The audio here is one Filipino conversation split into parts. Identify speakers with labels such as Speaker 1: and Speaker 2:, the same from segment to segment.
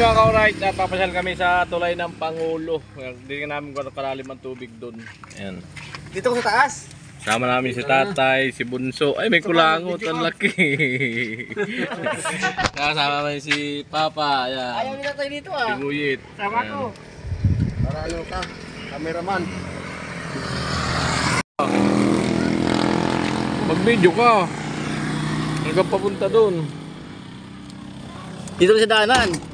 Speaker 1: Mga ka-alright, papasyal kami sa tulay ng Pangulo. Hindi namin kung kalalim ang tubig doon. Ayan.
Speaker 2: Dito ko sa taas.
Speaker 1: Sama namin si tatay, si Bunso. Ay, may kulangot, ang laki. Kasama namin si Papa. Ayan.
Speaker 2: Ayaw nila tayo dito ah.
Speaker 1: Si Guyit.
Speaker 2: Sama ko. Para ano ka, cameraman.
Speaker 1: Mag-video ka. Hanggang papunta doon.
Speaker 2: Dito sa daanan.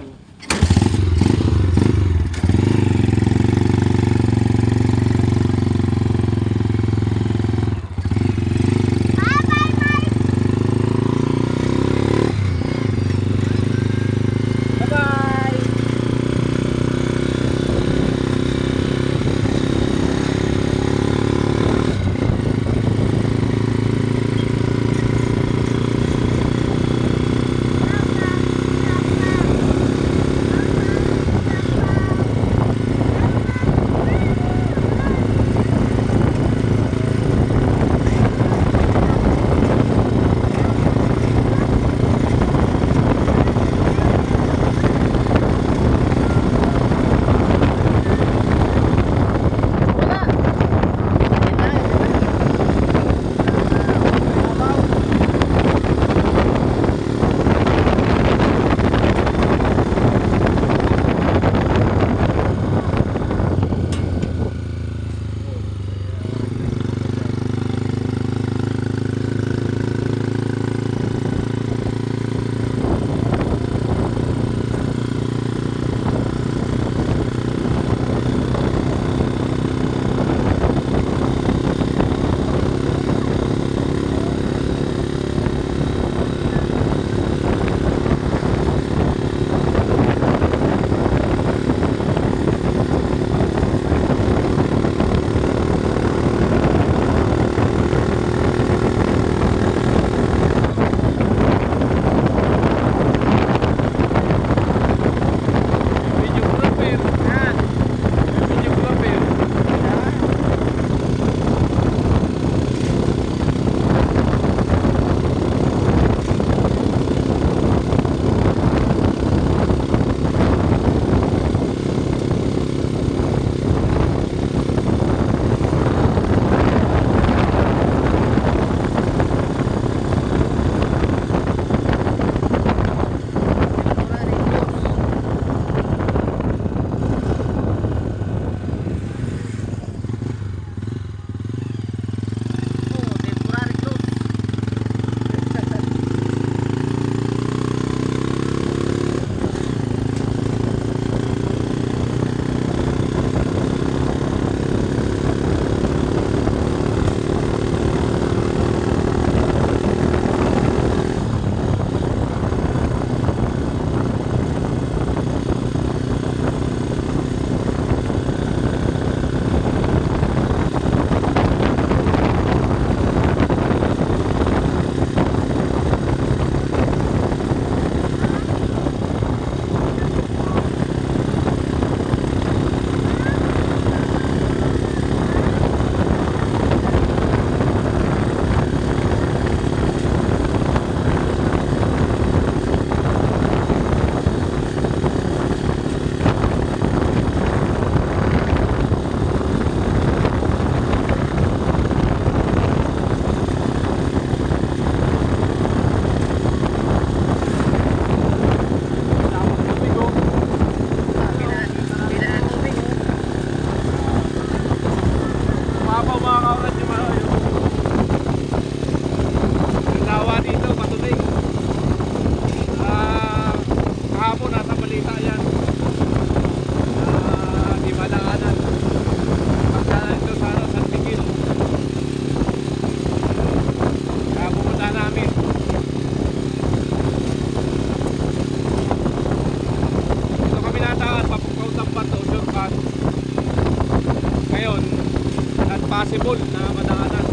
Speaker 1: possible na madaanan.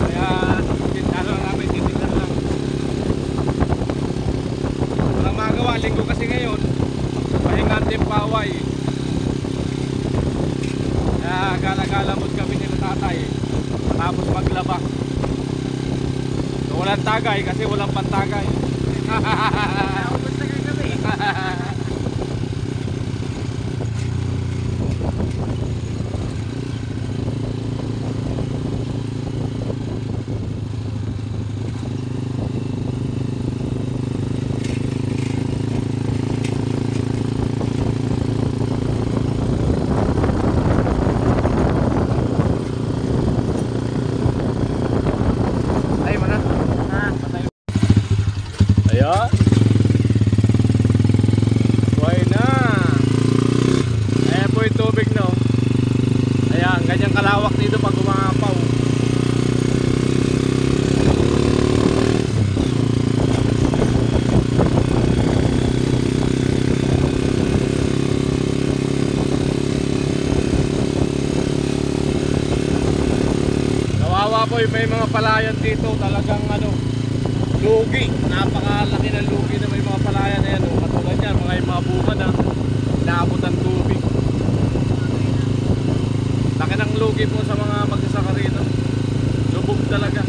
Speaker 1: Kaya ano namin, titignan lang. Walang magawa, linggo kasi ngayon. Pahingan din paway. Kaya Walang tagay kasi walang pantagay. Ayan. Buhay na. Ayan po yung tubig, no. Ayan, ganyang kalawak dito pag umangapaw. Kawawa po yung may mga palayan dito. Talagang ano, lugi, napakalaki ng lugi na may mga palayan na yan, oh. Katulad yan, mga bunga na naabot ang tubig. Laki ng lugi po sa mga magsasaka rito. Lubog talaga.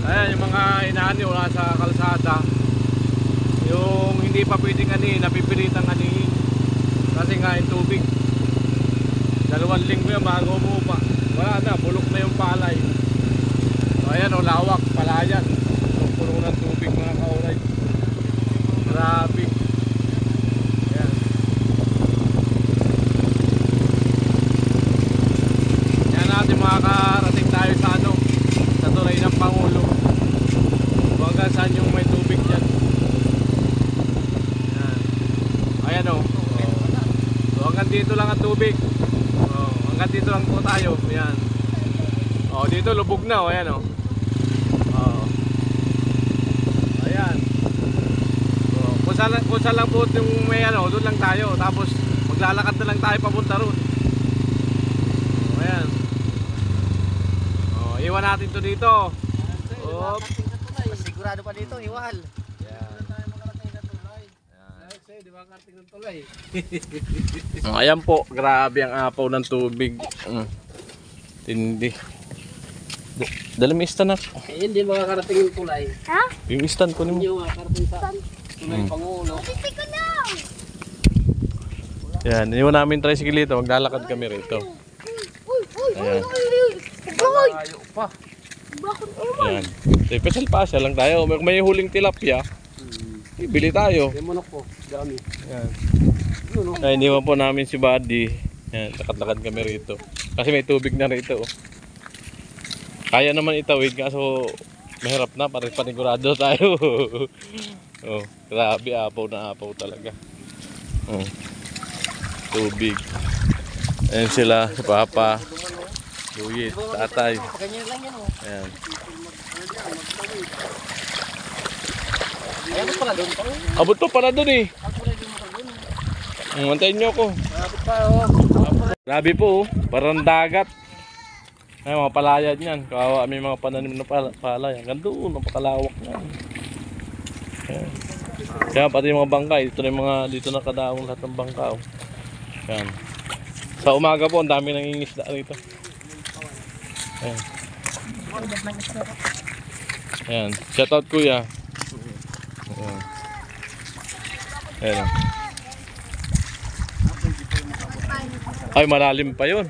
Speaker 1: Ayan, yung mga inaani wala sa kalsada, yung hindi pa pwedeng anihin, napipilitang anihin kasi nga yung tubig. 2 linggo yan bago umupa. Wala na, bulok na yung palay. So ayan, oh, lawak, palayan, puno ng tubig mga kauray. Grabe. Ayan. Yan natin makakarating tayo sa ano, sa tulay ng Pangulo. Hanggang saan yung may tubig dyan. Ayan. Ayan, oh. So hanggang dito lang ang tubig. Hanggang dito lang po tayo. Ayan. Oh, dito lubog na, oh. Ayan, oh. Kung saan lang po yung may ano, doon lang tayo. Tapos maglalakad na lang tayo papunta roon. Ayan. Iwan natin to dito.
Speaker 3: Sigurado pa dito, iwal.
Speaker 1: Ayan po, grabe ang apaw ng tubig. Tindi. Dala mo istan ako.
Speaker 3: Hindi makakarating yung tulay.
Speaker 4: Ha?
Speaker 1: Yung istan ko
Speaker 3: Hindi
Speaker 1: nimo.
Speaker 3: makakarating sa tulay Pangulo.
Speaker 1: Yan, iniwan namin tricycle dito. Maglalakad kami rito. Ayan.
Speaker 3: Malayo pa.
Speaker 1: Ayan. Special pasya lang tayo. May huling tilapia. Bili tayo.
Speaker 3: Yung manok po, dami.
Speaker 1: Ayan. Ay, iniwan po namin si Buddy. Ayan, lakad-lakad kami rito. Kasi may tubig na rito. Kaya naman itawid kaso mahirap na, parang panigurado tayo. Oh, grabe, apaw na apaw talaga. Oh. Tubig. Ayan sila, si Papa, Luyit, Tatay.
Speaker 3: Ganyan lang yan, oh.
Speaker 1: Ayan.
Speaker 3: Ayan ko pala doon pa.
Speaker 1: Abot pa pala dun eh. Antayin nyo ako.
Speaker 3: Abot pa, oh.
Speaker 1: Grabe po, oh. Parang dagat. Ay, mga palayan yan. Kawawa may mga pananim na palay. Hanggang doon, napakalawak na. Ayan. Kaya pati yung mga bangka, dito na kadaong lahat ng bangka. Oh. Ayan. Sa umaga po, ang dami nangingisda rito. Ayan. Ayan. Shout out kuya. Ayan. Ayan. Ay, malalim pa yun.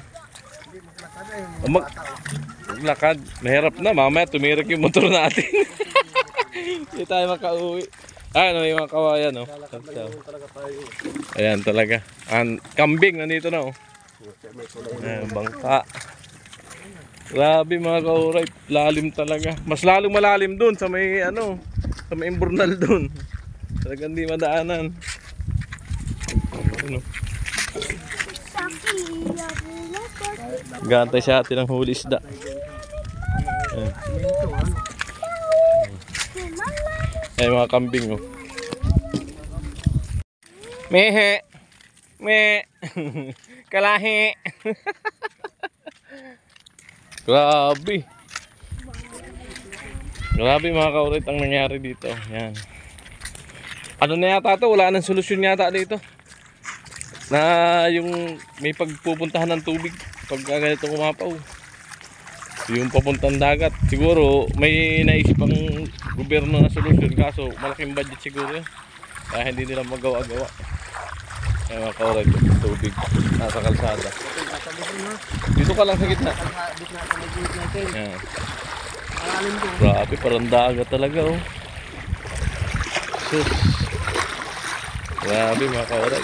Speaker 1: Maglakad. Mahirap na. Mamaya tumirik yung motor natin. Hindi tayo makauwi. Ay, ano yung mga kawayan, no? Ayan talaga. Kambing, nandito na, oh. Ayan, bangka. Grabe mga kauray. Lalim talaga. Mas lalong malalim dun sa may, ano, sa may imburnal dun. Talagang di madaanan. Ano? Gantay sa atin ang huli isda. Ayan. Ay mga kambing, oh. Mehe. Me. Kalahi. Grabe. Grabe mga kaurit ang nangyari dito. Yan. Ano na yata ito? Wala nang solusyon yata dito. Na yung may pagpupuntahan ng tubig pag ganitong umapaw. Yung papuntang dagat. Siguro may naisip ang gobyerno na solusyon, kaso malaking budget siguro yun. Kaya hindi nila magawa-gawa. Kaya mga kauray, tubig nasa kalsada. Dito ka lang sa gitna. Yan. Grabe, parang dagat talaga oh. Sus. Grabe mga kauray.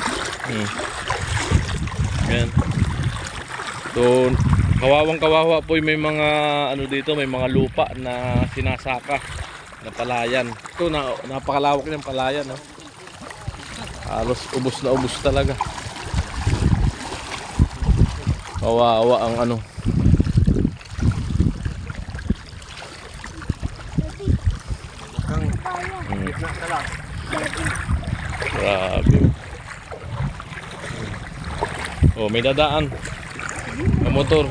Speaker 1: Yan. So, kawawang-kawawa po yung may mga ano dito, may mga lupa na sinasaka na palayan. Ito napakalawak ng palayan, no. Halos ubos na ubos talaga. Kawawa ang ano. Grabe. Oh, may dadaan. Ang motor.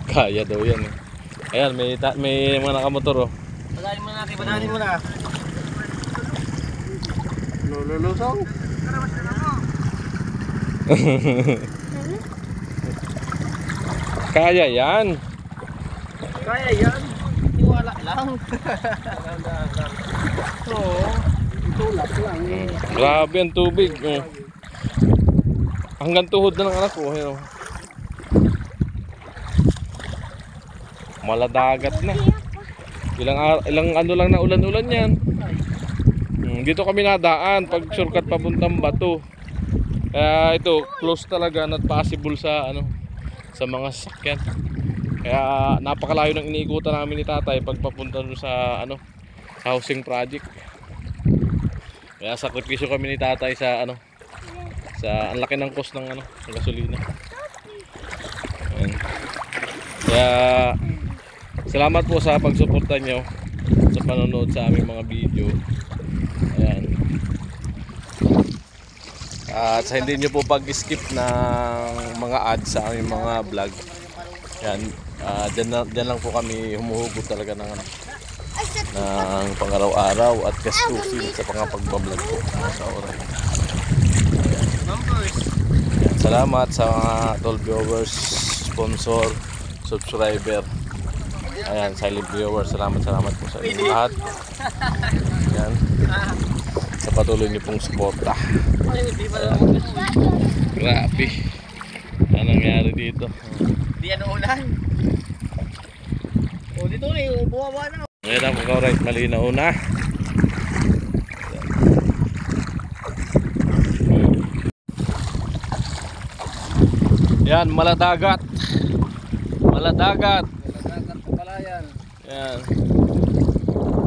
Speaker 1: Kaya daw yan eh. Ayan, may mga nakamotor oh.
Speaker 3: Padali mo na natin, padali mo na.
Speaker 2: Lululusong.
Speaker 1: Kaya yan.
Speaker 3: Kaya yan. Tiwala lang. Oo. Tulak lang.
Speaker 1: Grabe ang tubig. Hanggang tuhod na ng anak ko. Ayun. Maladagat na. Ilang ano lang na ulan-ulan yan. Dito kami nadaan pag shortcut papuntang Bato. Kaya ito close talaga, not possible sa ano, sa mga sasakyan. Kaya napakalayo ng iniikutan namin ni tatay pag papunta doon sa ano, sa housing project. Kaya sakripisyo kami ni tatay sa ano, sa ang laki ng cost ng ano, ng gasolina. Ayan. Kaya salamat po sa pagsuporta nyo sa panonood sa aming mga video. Ayan. At sa hindi nyo po pag-skip ng mga ads sa aming mga vlog. Ayan. Dyan lang po kami humuhugot talaga ng ano, ng pang-araw-araw at gastusin sa pagbablog po sa oras. Ayan. Salamat sa mga toll viewers, sponsor, subscriber. Ayan, silent viewers, salamat po sa inyo lahat. Ayan, sa patuloy niyo pong suporta. Grabe, ano nangyari dito?
Speaker 3: Di yan ulan. O dito na yung buwawa na.
Speaker 1: Ngayon lang mga right, malinaw na. Yan, maladagat. Maladagat.
Speaker 3: Palayan.
Speaker 1: Yan.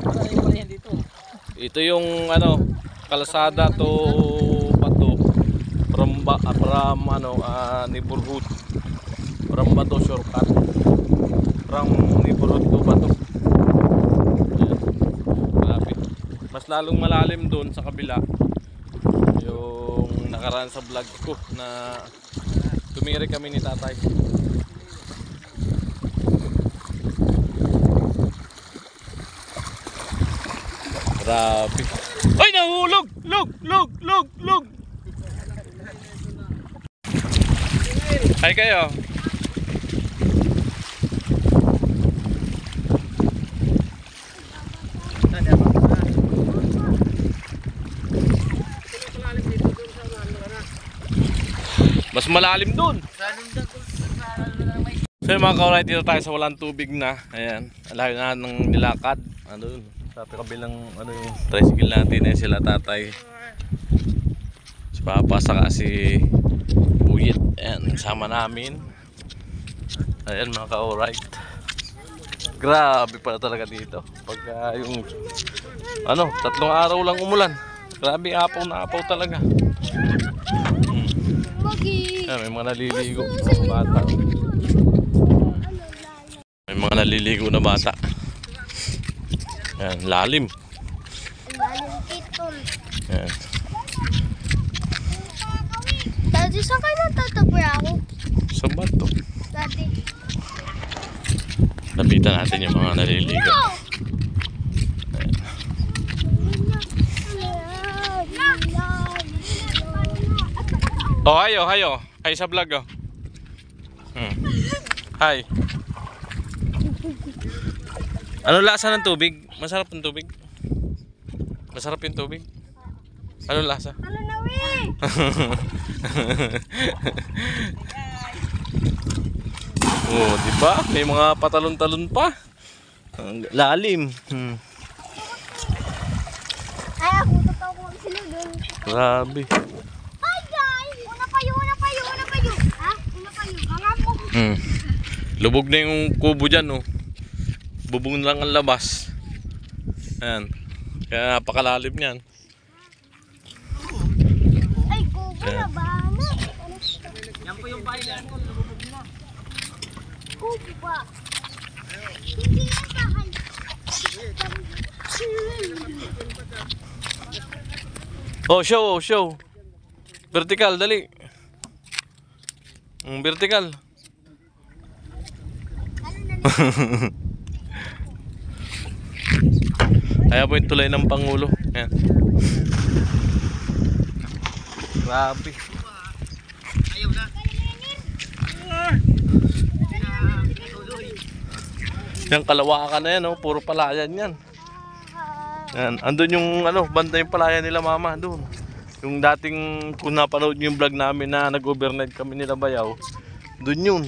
Speaker 3: Ano yung palayan dito?
Speaker 1: Ito yung ano, kalsada to Bato from neighborhood, from Bato shortcut, from neighborhood to Bato. Yan. Grabe. Mas lalong malalim doon sa kabila yung nakaraan sa vlog ko na tumiri kami ni tatay. Grabe. Ay, nahulog! Lug! Ay kayo. Mas malalim doon. So yung mga kauray, dito tayo sa walang tubig na. Ayan, alayo na ng nilakad. Ano, sa kabilang ano yung tricycle natin eh, sila tatay, si Papa, saka si Buyit. Ayan, sama namin. Ayan mga kauray. Grabe pala talaga dito. Pagka yung ano, 3 araw lang umulan. Grabe, apaw na apaw talaga. Ayan, may mga naliligo mga bata. May mga naliligo na bata. Ayan, lalim.
Speaker 4: Lalim ito.
Speaker 1: Ayan.
Speaker 4: Dati saan kayo natatapoy ako?
Speaker 1: Sa bato.
Speaker 4: Dati.
Speaker 1: Lapitan natin yung mga naliligo. Ayan. Oh, hayo. Ay sa vlog oh. Hi. Ano lasa ng tubig? Masarap ng tubig? Masarap yung tubig? Ano lasa?
Speaker 4: Ano na, we?
Speaker 1: Oh, di ba? May mga patalon-talon pa. Ang lalim.
Speaker 4: Ay, ako totoo ko sila doon.
Speaker 1: Grabe.
Speaker 4: Hi, guys! Una payo. Ha? Una payo. Bangan mo.
Speaker 1: Lubog na yung kubo dyan, oh. Bubong na lang ang labas. Ayan. Kaya napakalalim yan.
Speaker 4: Ay, kubo na ba?
Speaker 3: Yan po yung bayan ko. Lubog na.
Speaker 4: Kubo ba? Hindi yan bahay.
Speaker 1: Oh, show. Vertical, dali. Vertical. Kaya po yung tulay ng Pangulo. Ayan. Grabe.
Speaker 3: Ayaw na.
Speaker 1: Yan, kalawakan na yan, oh. Puro palayan yan. Yan. Andun yung banda yung palayan nila mama, doon. Yung dating, kung napanood nyo yung vlog namin na nag-overnight kami nila Bayaw, doon yun.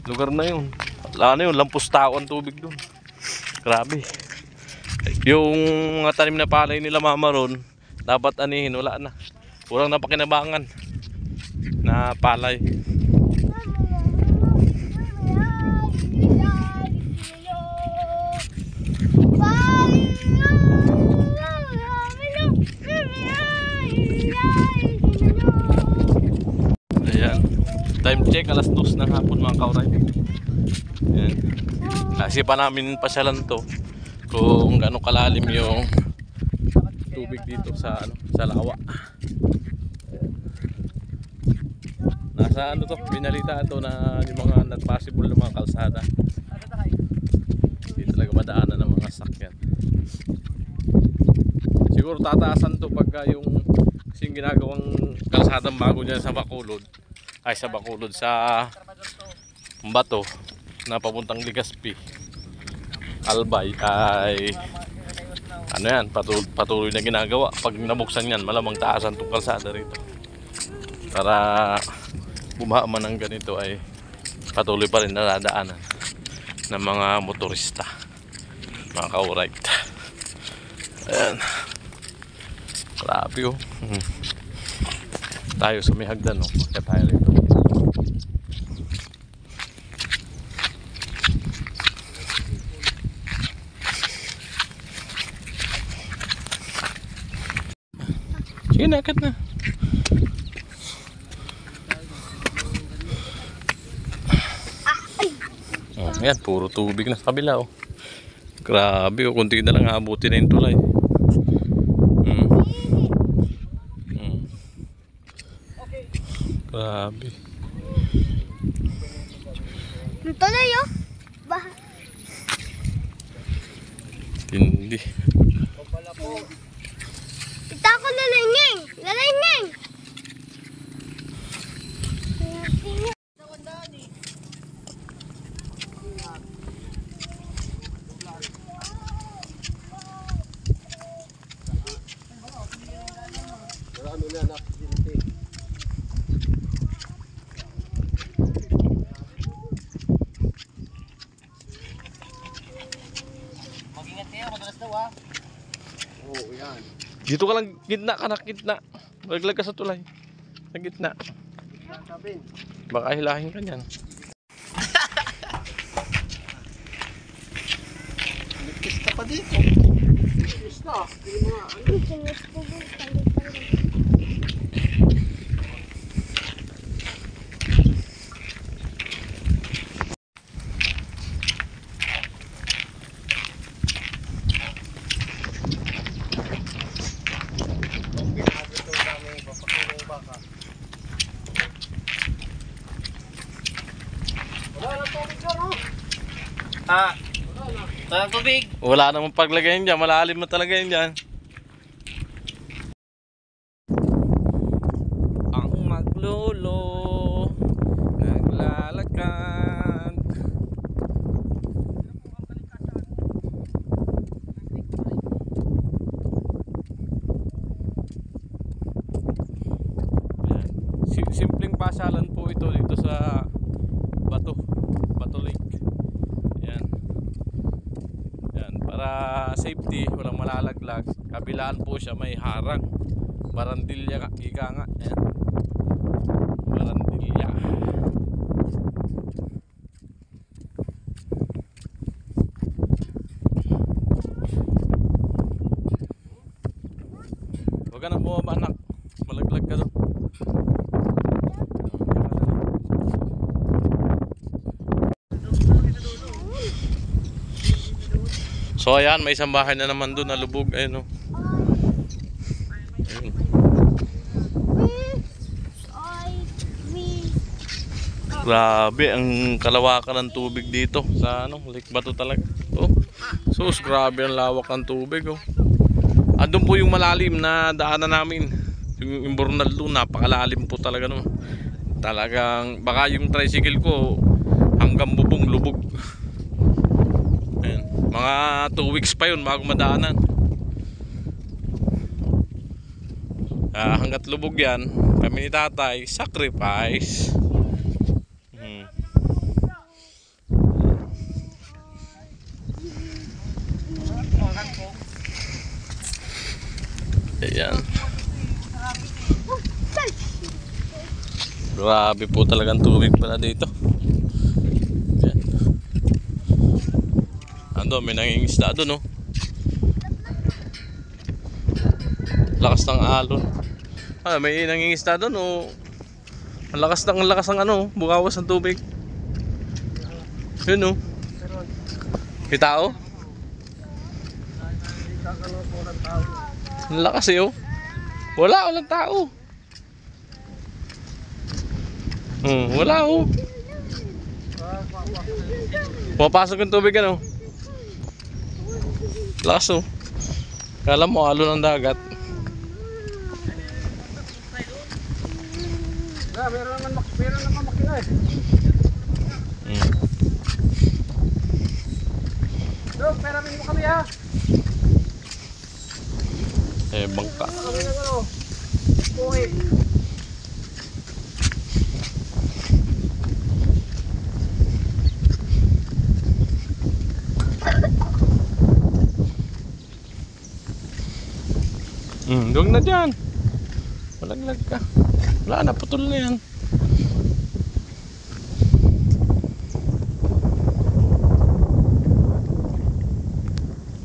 Speaker 1: Lugar na yun. Wala na yun, lampus tao ang tubig doon. Grabe. Yung mga tanim na palay nila mama ron, dapat anihin, wala na. Kurang na pakinabangan na palay. Ayan. Time check, alas 2 ng hapon mga kauray. Ayan. Kasi pa namin pasyalan to kung gaano kalalim yung tubig dito sa sa lawa. Ayan. Nasa to, binalita to na yung mga not possible na mga kalsada. Hindi talaga madaanan ng mga sakyan. Siguro tataasan to pagka yung kasing ginagawang kalsadang bago dyan sa Bacolod. Ay sa Bacolod, sa Bato na papuntang Legazpi, Albay ay yan, patuloy na ginagawa. Pag nabuksan yan, malamang taasan tong kalsada rito para bumaha man ng ganito ay patuloy pa rin nadadaanan ng mga motorista, mga ka-alright. Ayan, grabe oh. Tayo sa may hagdan, oh. Kaya tayo rito. Sige na, akit na. Oh, yan, puro tubig na sa kabila, oh. Grabe, oh. Kunti na lang abutin na yung tulay. Grabe.
Speaker 4: Ito na yun.
Speaker 1: Hindi.
Speaker 4: Ito ako lalinging.
Speaker 2: Marami na na-activity.
Speaker 3: Mag-ingat kayo, madalas daw ha.
Speaker 2: Oo, yan.
Speaker 1: Dito ka lang, gitna ka na, gitna. Laglag ka sa tulay. Sa gitna.
Speaker 2: Sasabihin.
Speaker 1: Baka hilahin ka niyan.
Speaker 2: Pista pa dito. Pista. Yung mga
Speaker 3: Walang tubig.
Speaker 1: Wala namang paglagay dyan. Malalim na talaga yun dyan. Ang maglolo naglalakad simpleng pasyalan po ito dito sa Bato Lake. Yan. Yan, para safety, walang malalaglag. Kabilaan po siya may harang. Barandilya ika nga. Yan. Barandilya. Huwag ka nang bumaba, anak. Malaglag ka doon. So ayan, may isang bahay na naman doon na lubog. Ayun, oh. Ayun. Grabe ang kalawakan ng tubig dito sa Lake Bato talaga. Oh. Sus, grabe ang lawak ng tubig, oh. Andun po yung malalim na daanan namin. Yung Imbornal doon, napakalalim po talaga noon. Talagang baka yung tricycle ko hanggang bubong lubog. Ayan. Mga 2 weeks pa yun bago madaanan. Hanggat lubog yan, kami ni tatay, sacrifice. Ayan. Grabe po talagang tubig pala dito. Ayan. Ando, may nangingisda doon, oh. Lakas ng alon. May nangingisda doon, oh. Ang lakas ng bukawas ng tubig. Yun, oh. May tao? Ang lakas, eh, oh. Walang tao. Wala, oh. Pumapasok yung tubig, ano. Lakas, oh. Kala mo alon ng dagat.
Speaker 2: Meron naman makina eh. Dok, peramin mo kami ha.
Speaker 1: Bangka.
Speaker 2: Kami ng Puwi.
Speaker 1: Huwag na dyan. Malaglag ka. Wala na, putol na yan.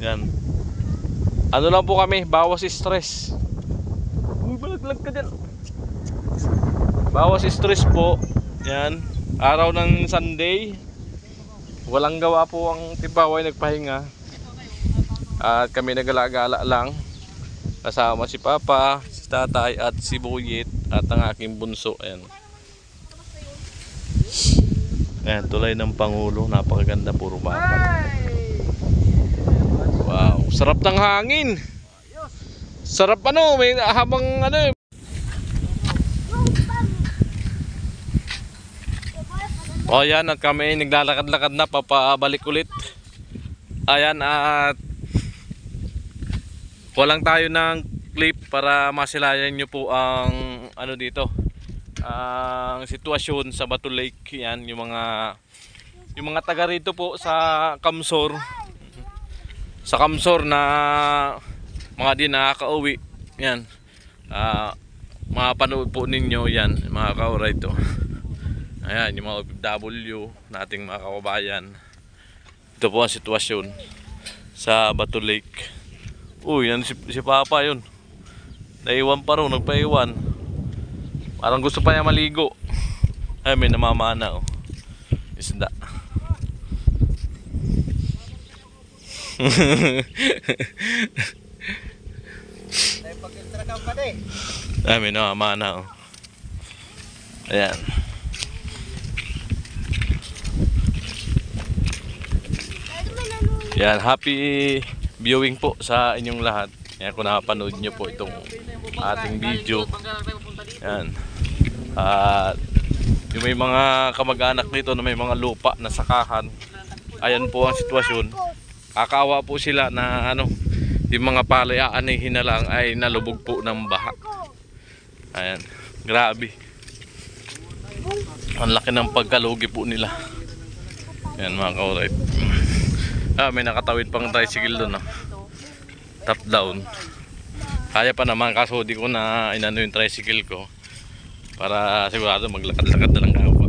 Speaker 1: Yan. Ano lang po kami, bawas stress. Uy, malaglag ka dyan. Bawas stress po. Yan. Araw ng Sunday. Walang gawa po ang Tipaway, nagpahinga. At kami nagala-gala lang. Kasama si Papa, si Tatay at si Buyit at ang aking bunso. Ayan. Ayan, tulay ng Pangulo. Napakaganda, puro bakal. Wow, sarap ng hangin. Sarap may habang Oh, ayan, at kami naglalakad-lakad na papabalik ulit. Ayan, at walang tayo ng clip para masilayan nyo po ang dito, ang sitwasyon sa Bato Lake. Yan, yung mga taga rito po sa Kamsor. Sa Kamsor na mga di nakaka-uwi. Yan. Mapanood po ninyo yan, mga kauray ito. Ayan, yung mga OFW nating mga kababayan. Ito po ang sitwasyon sa Bato Lake. Uy, yan si Papa yun. Naiwan pa rin, nagpaiwan. Parang gusto pa niya maligo. Ay, may namamana, oh. Isda. Ay, may namamana, oh. Ayan. Yan, happy viewing po sa inyong lahat. Yan, kung nakapanood nyo po itong ating video. Yan. At yung may mga kamag-anak nito na may mga lupa na sakahan. Ayan po ang sitwasyon. Kakaawa po sila na yung mga palay aanihin na lang ay nalubog po ng baha. Ayan. Grabe. Ang laki ng pagkalugi po nila. Yan mga ka-alright. May nakatawid pang tricycle doon. Top down. Kaya pa naman, kaso di ko na inano yung tricycle ko. Para sigurado maglakad-lakad na lang ako.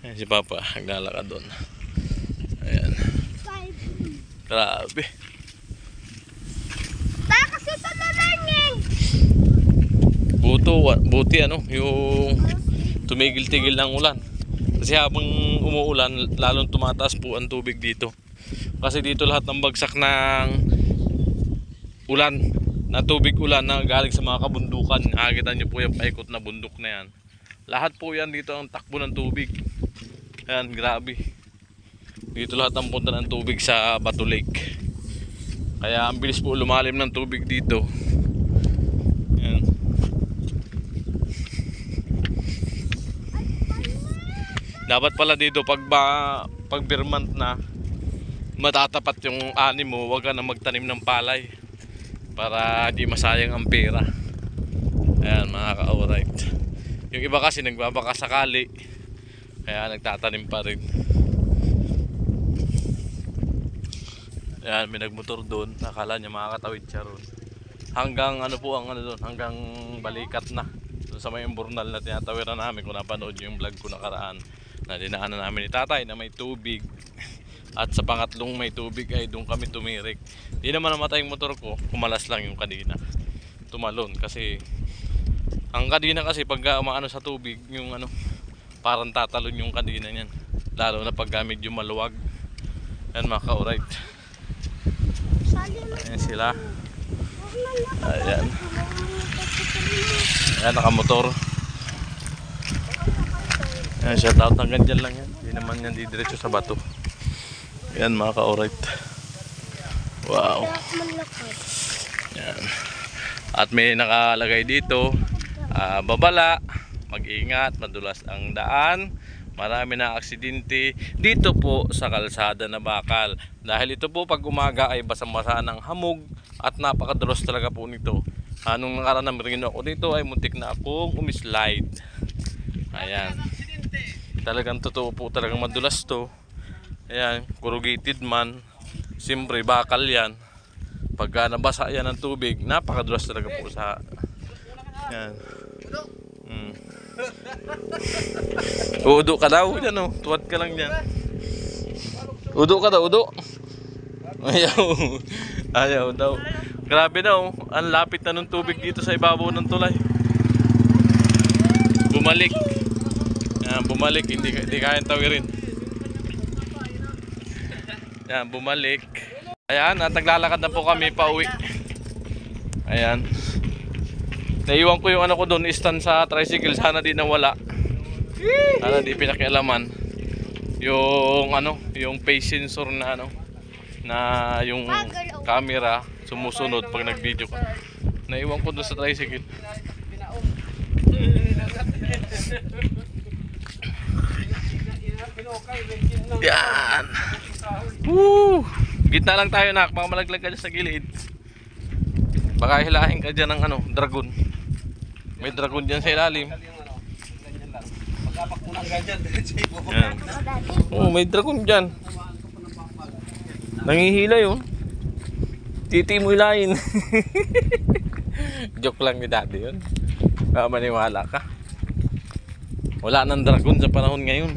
Speaker 1: Ayan si Papa, naglalakad doon. Ayan. Grabe.
Speaker 4: Kasi sa learning.
Speaker 1: Buti ano, yung tumigil-tigil ng ulan. Kasi habang umuulan, lalong tumataas po ang tubig dito. Kasi dito lahat ng bagsak ng ulan, na tubig ulan na galing sa mga kabundukan. Nakikita nyo po yung paikot na bundok na yan. Lahat po yan dito ang takbo ng tubig. Ayan, grabe. Dito lahat ang punta ng tubig sa Bato Lake. Kaya ang bilis po lumalim ng tubig dito. Ayan. Dapat pala dito pag Vermont na matatapat yung ani mo, huwag ka na magtanim ng palay para di masayang ang pera. Ayan mga ka-alright. Yung iba kasi nagbabakasakali kaya nagtatanim pa rin. Ayan, may nagmotor doon, nakala niya makakatawid siya ron. Hanggang ano po ang ano doon, hanggang balikat na doon sa may imburnal na tinatawiran namin. Kung napanood yung vlog ko nakaraan, na dinaanan namin ni tatay na may tubig, at sa pangatlong may tubig ay doon kami tumirik. Di naman namatay yung motor ko, kumalas lang yung kadena, tumalon. Kasi ang kadena kasi pag umaano sa tubig, yung ano, parang tatalon yung kadena niyan, lalo na pag medyo maluwag. Yan mga ka-alright. Ayan sila. Ayan. Ayan, nakamotor. Ayan, shout out, hanggang dyan lang yan. Hindi naman yan didiretso sa bato. Ayan mga ka-alright. Wow. Ayan. At may nakalagay dito, babala, mag-ingat, madulas ang daan, marami na aksidente dito po sa kalsada na Bakal. Dahil ito po pag umaga ay basang-basa ng hamog at napakadulas talaga po nito. Anong nakaraan na merino ako dito ay muntik na akong umislide. Ayan. Talagang totoo po, talagang madulas to. Ayan, corrugated man. Siyempre bakal yan. Pagka nabasa yan ng tubig, napakadulas talaga po sa... Ayan. Udo ka daw dyan, oh. Tuwad ka lang dyan. Udo ka daw, udo. Ayaw. Ayaw daw. Grabe daw, ang lapit na ng tubig dito sa ibabaw ng tulay. Bumalik. Yan, bumalik, hindi kayang tawirin. Yan, bumalik. Ayan, at naglalakad na po kami pa uwi. Ayan. Naiwan ko yung ano ko doon, stand sa tricycle, sana di nawala. Sana di pinakialaman. Yung ano, yung face sensor na ano, na yung camera sumusunod pag nag-video ka. Naiwan ko doon sa tricycle. Yan. Woo! Gitna lang tayo nak, baka malaglag ka dyan sa gilid. Baka hilahin ka dyan ng ano, dragon. May dragon dyan sa ilalim. Yan. Oh, may dragon dyan. Nangihila yun. Titi mo hilahin. Joke lang ni daddy yun. Maniwala ka. Wala nang dragon sa panahon ngayon.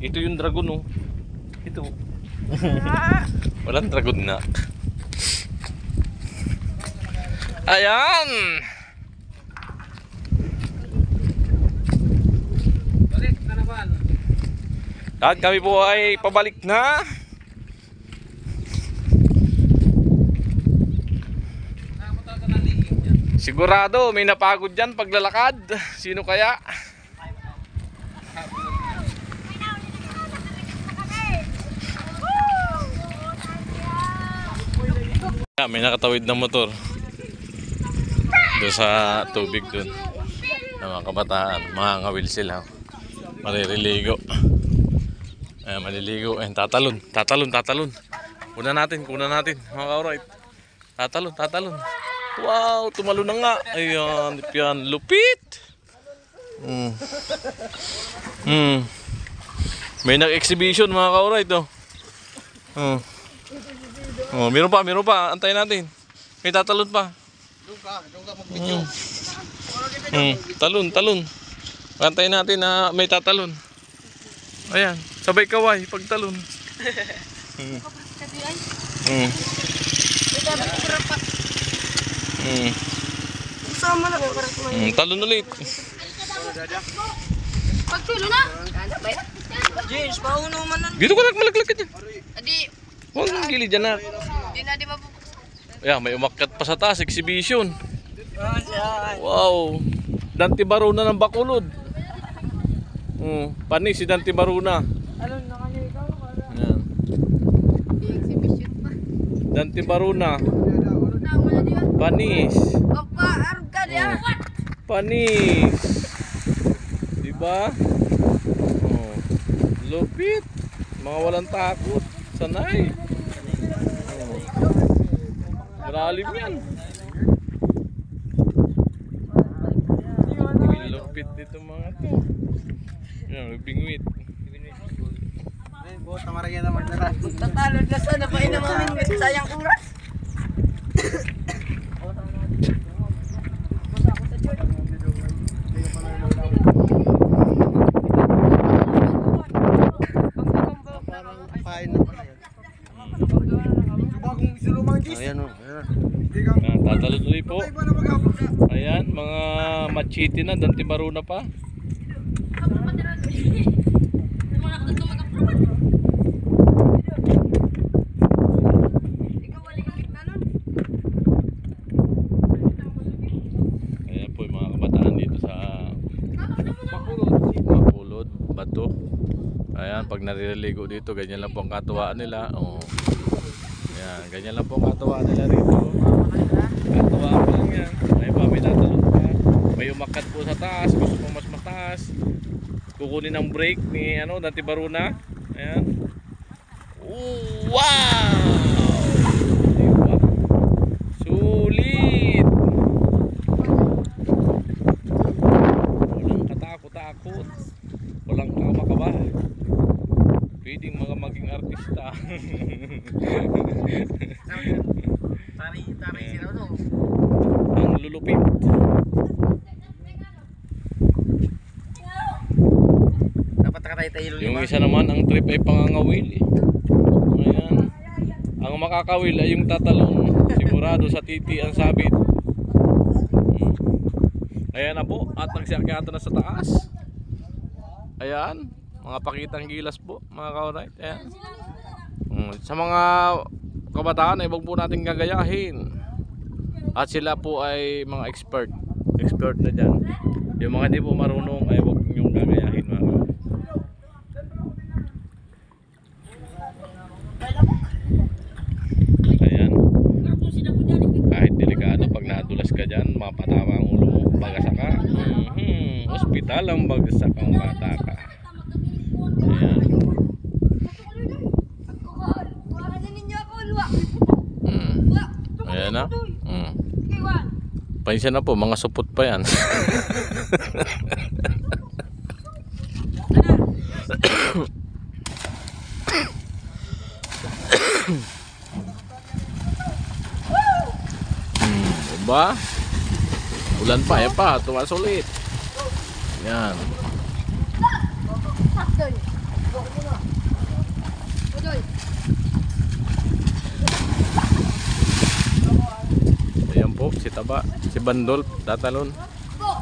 Speaker 1: Ito yung dragon, oh. Ito. Walang dragon na. Ayan.
Speaker 3: Balik na naman.
Speaker 1: At kami po ay pabalik na. Sigurado may napagod dyan paglalakad. Sino kaya? May nakatawid na motor doon sa tubig doon. Mga kabataan, mga ngawil sila. Maririligo. Maliligo. Tatalon. Kuna natin. Mga ka-alright. Tatalon. Wow, tumalo na nga. Ayan, yan. Lupit. May nag-exhibition mga ka-alright oh. Meron pa. Antayin natin. May tatalon pa.
Speaker 2: Doon ka mag-video.
Speaker 1: Talon. Antayin natin na may tatalon. Ayan, sabay kaway pagtalon. Talon ulit.
Speaker 4: Pagsulo na.
Speaker 3: James, pauno man nun.
Speaker 1: Dito ka malaglag ka dyan.
Speaker 4: Adi,
Speaker 1: Huwag nang gilid dyan na.
Speaker 4: di na di mabuk.
Speaker 1: Ayan, may umakyat pa sa taas, exhibition. Wow. Dante Baruna ng Bacolod. Panis si Dante Baruna. Ayan.
Speaker 4: Exhibition pa.
Speaker 1: Dante Baruna.
Speaker 4: Tama na di ba?
Speaker 1: Panis.
Speaker 4: Opa, arog ka di ah.
Speaker 1: Panis. Diba? Lupit. Mga walang takot. Sanay. Malalim yan. Lupit dito mga to. Yan, may bingwit.
Speaker 3: Tatalon na sana pa inamamingwit. Sayang oras.
Speaker 2: Pain na pala yan. Bagong isulumang gis. Ayan o.
Speaker 1: Tatalon ulit po. Ayan, mga machete na. Dante Baruna pa. Ayan po yung mga kabataan dito sa Bacolod, Bato. Ayan, pag nariligo dito, ganyan lang po ang katuwaan nila. Ayan, ganyan lang po ang katuwaan nila rito. Katuwaan po lang yan. Ayan pa, may tatalon pa. May umakat po sa taas, gusto po mas mataas. Kukunin ang break ni Dante Baruna. Ayan. Wow! Diba? Sulit! Walang katakot-takot. Walang kaba-kaba. Pwedeng mga maging artista.
Speaker 3: Taray sila to.
Speaker 1: Ang lulupit.
Speaker 3: Dapat nakatay-tayo
Speaker 1: Yung isa naman, ang trip ay pangangawil. Ayan. Ang makakawil ay yung tatalon. Sigurado sa titi ang sabit. Ayan na po. At nagsiakyata na sa taas. Ayan. Mga pakitang gilas po, mga ka-alright. Ayan. Sa mga kabataan ay huwag po natin gagayahin. At sila po ay mga expert na dyan. Yung mga di po marunong ay huwag niyong gagayahin, mga ka-alright. Ayan. Kahit delikado, pag nadulas ka dyan, mapatama ang ulo mo, bagsak ka. Hospital ang bagsak ang bata ka. Ayan. Ayan na. Pansya na po, mga supot pa yan. Diba? Ulan pa, yan pa, tuwas ulit. Yan. Ayan po, si Taba, si Bandol, tatalon.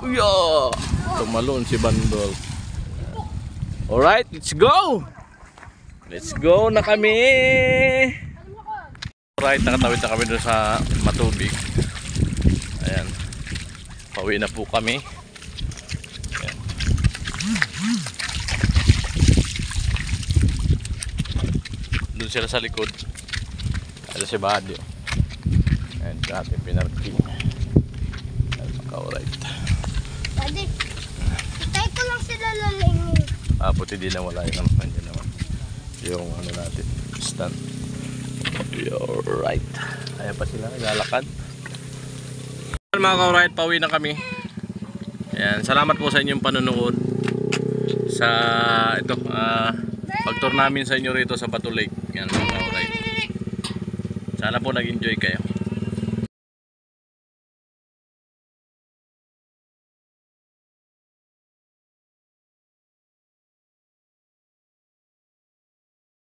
Speaker 1: Uya! Tumalon si Bandol. Alright, let's go! Let's go na kami! Alright, nakatawid na kami doon sa matubig. Ayan. Pauwi na po kami. Ayan. Doon sila sa likod. Ada si Badio. Ayan, sa ating pinarking. Ayan, alright.
Speaker 4: Pwede. Itay ko lang sila lalingin.
Speaker 1: Puti din na wala yun. Nandiyan naman. Yung ano natin, stand. Alright. Ayan pa sila, naglalakad. Mga ka-alright, pauwi na kami. Ayan, salamat po sa inyong panonood sa ito pag-tour namin sa inyo rito sa Bato Lake. Yan mga kauray. Sana po nag-enjoy kayo.